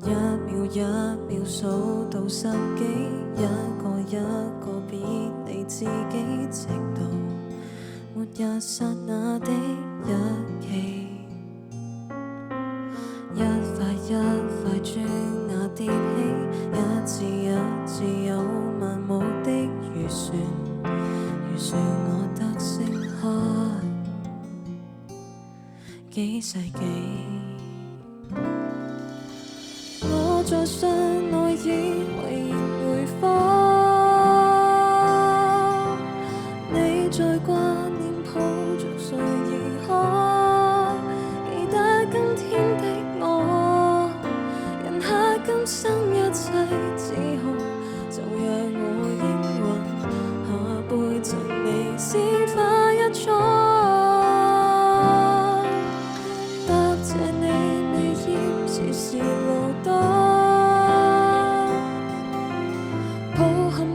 一秒一秒數到十幾，一個一個別離自己，直到末日剎那的日期，一塊一塊磚瓦疊起，一次一次有漫無的預算，預算我得升開幾世紀。我在信內以為然回放，你在掛念抱着誰而看？記得今天的我，忍下今生一切指控，就讓我應允，下輩贈你鮮花一束。答謝你未厭時時路燈。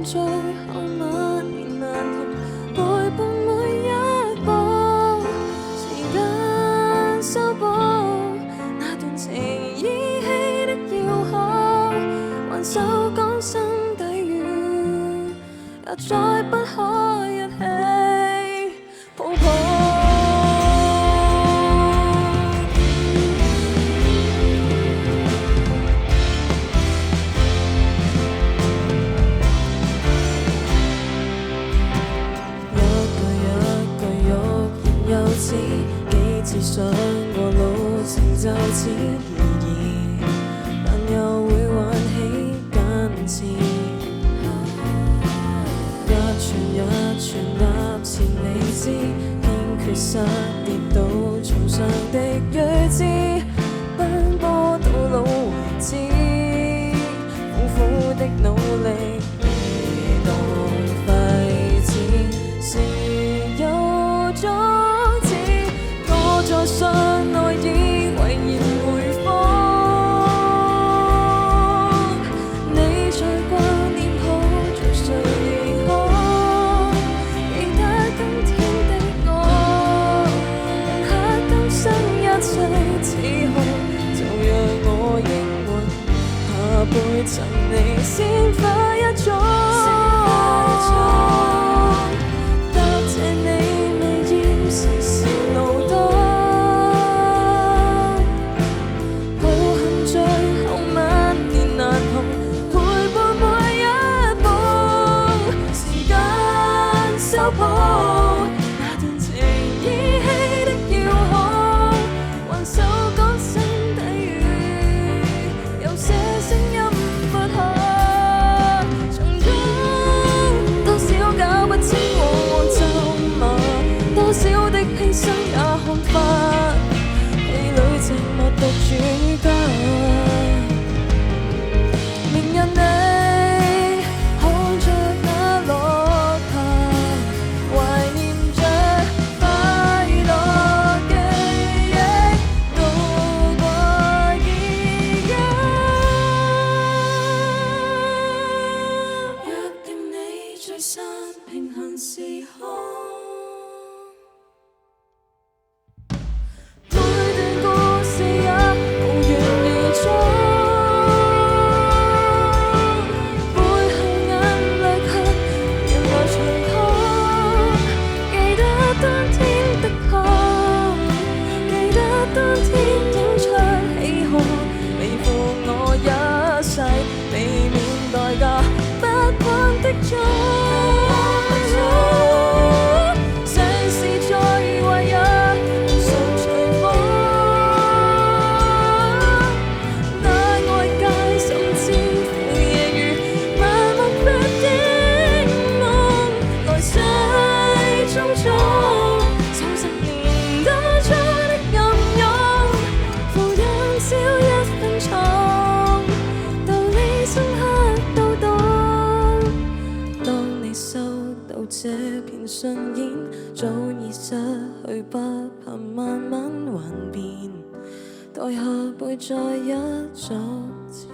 最後萬年難同陪伴每一步，時間修補那段情依稀的要好，還手講心底語，也再不可一起抱抱。幾次想過路程就此而已，但又會喚起堅持，一寸一寸踏前未知，偏缺失跌倒重上的睿智，奔波到老為止，苦苦的努力未當廢紙，是有種在信內以為然回放，你在掛念抱着誰而看？記得今天的我，忍下今生一切指控，就讓我應允，下輩贈你鮮花一束。答謝你未厭時時路燈。那段情依稀的要好，還手講心底語，有些聲音不可，從中多少搞不清我咒罵，多少的犧牲也看法，戲裏寂寞獨主角，明日你平行時空，每段故事也無緣而終，背後眼淚卻原來長空，記得當天的痛，記得當天演出喜好，未負我一世，未免代價不關的鐘。這片信演早已失去，不怕慢慢幻變，待下輩再一續前。